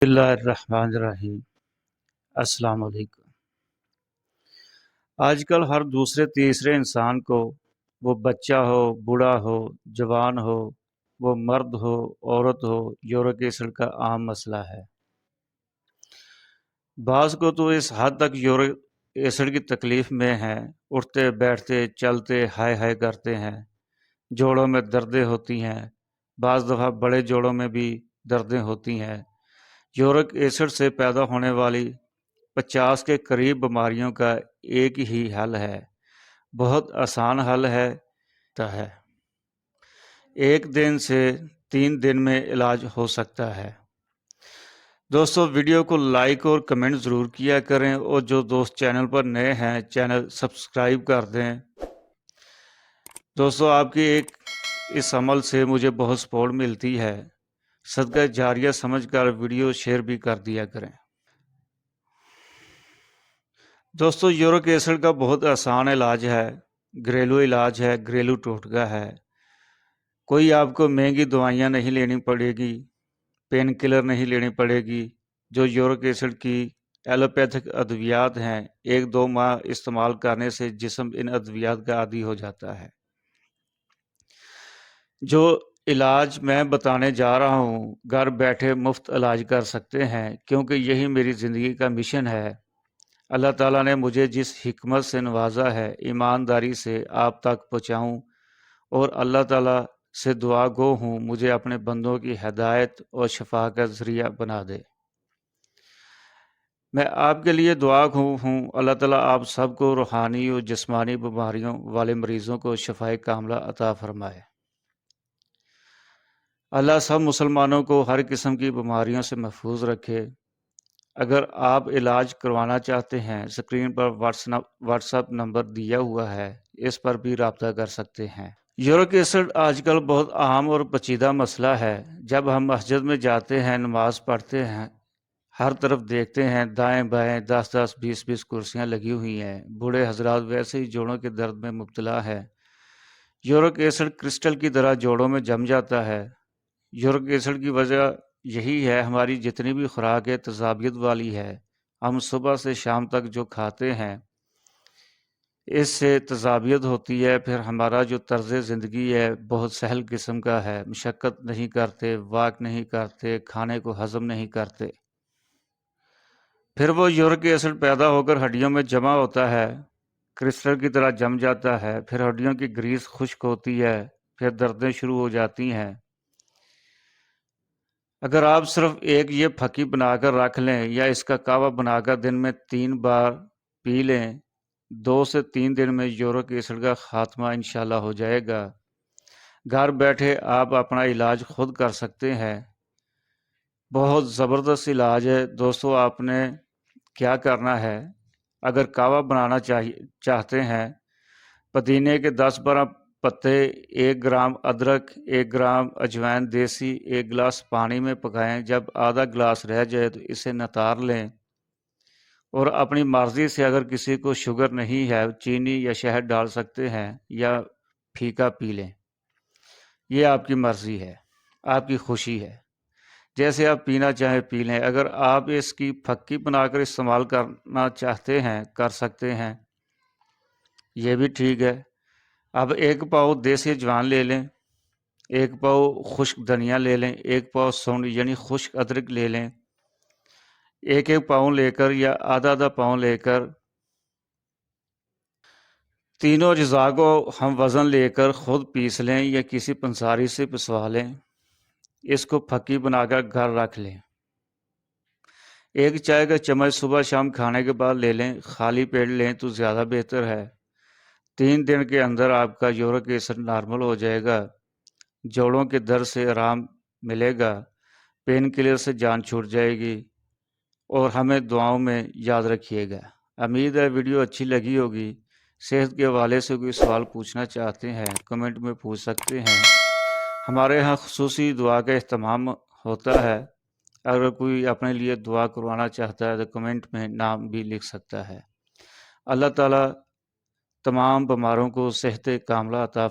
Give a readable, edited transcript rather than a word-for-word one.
بسم اللہ الرحمن الرحیم۔ السلام علیکم۔ آج کل ہر دوسرے تیسرے انسان کو، وہ بچہ ہو، بوڑھا ہو، جوان ہو، وہ مرد ہو، عورت ہو، یورک ایسڈ کا عام مسئلہ ہے۔ بعض کو تو اس حد تک یورک ایسڈ کی تکلیف میں ہیں، اٹھتے بیٹھتے چلتے ہائے ہائے کرتے ہیں، جوڑوں میں دردیں ہوتی ہیں، بعض دفعہ بڑے جوڑوں میں بھی دردیں ہوتی ہیں۔ یورک ایسڈ سے پیدا ہونے والی 50 کے قریب بیماریوں کا ایک ہی حل ہے، بہت آسان حل ہے۔ ایک دن سے 3 دن میں علاج ہو سکتا ہے۔ دوستو ویڈیو کو لائک اور کمنٹ ضرور کیا کریں، اور جو دوست چینل پر نئے ہیں چینل سبسکرائب کر دیں۔ دوستو آپ کی اس عمل سے مجھے بہت سپورٹ ملتی ہے، صدقہ جاریہ سمجھ کر ویڈیو شیئر بھی کر دیا کریں۔ دوستو یورک ایسڈ کا بہت آسان علاج ہے، گھریلو علاج ہے، گھریلو ٹوٹکا ہے۔ کوئی آپ کو مہنگی دوائیاں نہیں لینی پڑے گی، پین کلر نہیں لینی پڑے گی۔ جو یورک ایسڈ کی ایلوپیتھک ادویات ہیں، 1-2 ماہ استعمال کرنے سے جسم ان ادویات کا عادی ہو جاتا ہے۔ جو علاج میں بتانے جا رہا ہوں گھر بیٹھے مفت علاج کر سکتے ہیں، کیونکہ یہی میری زندگی کا مشن ہے۔ اللہ تعالیٰ نے مجھے جس حکمت سے نوازا ہے، ایمانداری سے آپ تک پہنچاؤں، اور اللہ تعالیٰ سے دعا گو ہوں مجھے اپنے بندوں کی ہدایت اور شفا کا ذریعہ بنا دے۔ میں آپ کے لیے دعا گو ہوں، اللہ تعالیٰ آپ سب کو روحانی اور جسمانی بیماریوں والے مریضوں کو شفائے کاملہ عطا فرمائے۔ اللہ سب مسلمانوں کو ہر قسم کی بیماریوں سے محفوظ رکھے۔ اگر آپ علاج کروانا چاہتے ہیں، اسکرین پر واٹس ایپ نمبر دیا ہوا ہے، اس پر بھی رابطہ کر سکتے ہیں۔ یورک ایسڈ آج کل بہت عام اور پیچیدہ مسئلہ ہے۔ جب ہم مسجد میں جاتے ہیں، نماز پڑھتے ہیں، ہر طرف دیکھتے ہیں، دائیں بائیں 10-10 20-20 کرسیاں لگی ہوئی ہیں۔ بوڑھے حضرات ویسے ہی جوڑوں کے درد میں مبتلا ہے۔ یورک ایسڈ کرسٹل کی طرح جوڑوں میں جم جاتا ہے۔ یورک ایسڈ کی وجہ یہی ہے، ہماری جتنی بھی خوراک ہے تیزابیت والی ہے۔ ہم صبح سے شام تک جو کھاتے ہیں اس سے تیزابیت ہوتی ہے۔ پھر ہمارا جو طرز زندگی ہے بہت سہل قسم کا ہے، مشقت نہیں کرتے، واک نہیں کرتے، کھانے کو ہضم نہیں کرتے۔ پھر وہ یورک ایسڈ پیدا ہو کر ہڈیوں میں جمع ہوتا ہے، کرسٹل کی طرح جم جاتا ہے، پھر ہڈیوں کی گریس خشک ہوتی ہے، پھر دردیں شروع ہو جاتی ہیں۔ اگر آپ صرف ایک یہ پھکی بنا کر رکھ لیں یا اس کا کعوہ بنا کر دن میں 3 بار پی لیں، 2 سے 3 دن میں یورک ایسڈ کا خاتمہ انشاءاللہ ہو جائے گا۔ گھر بیٹھے آپ اپنا علاج خود کر سکتے ہیں، بہت زبردست علاج ہے۔ دوستو آپ نے کیا کرنا ہے، اگر کعوہ بنانا چاہتے ہیں، پودینے کے 10-12 پتے، 1 گرام ادرک، 1 گرام اجوائن دیسی، 1 گلاس پانی میں پکائیں۔ جب آدھا گلاس رہ جائے تو اسے نتار لیں، اور اپنی مرضی سے اگر کسی کو شوگر نہیں ہے چینی یا شہد ڈال سکتے ہیں، یا پھیکا پی لیں۔ یہ آپ کی مرضی ہے، آپ کی خوشی ہے، جیسے آپ پینا چاہیں پی لیں۔ اگر آپ اس کی پھکی بنا کر استعمال کرنا چاہتے ہیں کر سکتے ہیں، یہ بھی ٹھیک ہے۔ اب 1 پاؤ دیسی اجوان لے لیں، 1 پاؤ خشک دھنیا لے لیں، 1 پاؤ سونڈ یعنی خشک ادرک لے لیں، 1 پاؤ لے کر یا آدھا پاؤ لے کر تینوں اجزاء کو ہم وزن لے کر خود پیس لیں یا کسی پنساری سے پسوا لیں۔ اس کو پھکی بنا کر گھر رکھ لیں۔ 1 چائے کا چمچ صبح شام کھانے کے بعد لے لیں، خالی پیٹ لیں تو زیادہ بہتر ہے۔ 3 دن کے اندر آپ کا یورک ایسڈ نارمل ہو جائے گا، جوڑوں کے درد سے آرام ملے گا، پین کلر سے جان چھوٹ جائے گی، اور ہمیں دعاؤں میں یاد رکھیے گا۔ امید ہے ویڈیو اچھی لگی ہوگی۔ صحت کے حوالے سے کوئی سوال پوچھنا چاہتے ہیں کمنٹ میں پوچھ سکتے ہیں۔ ہمارے ہاں خصوصی دعا کا اہتمام ہوتا ہے، اگر کوئی اپنے لیے دعا کروانا چاہتا ہے تو کمنٹ میں نام بھی لکھ سکتا ہے۔ اللہ تعالیٰ تمام بیماروں کو صحت کاملہ عطا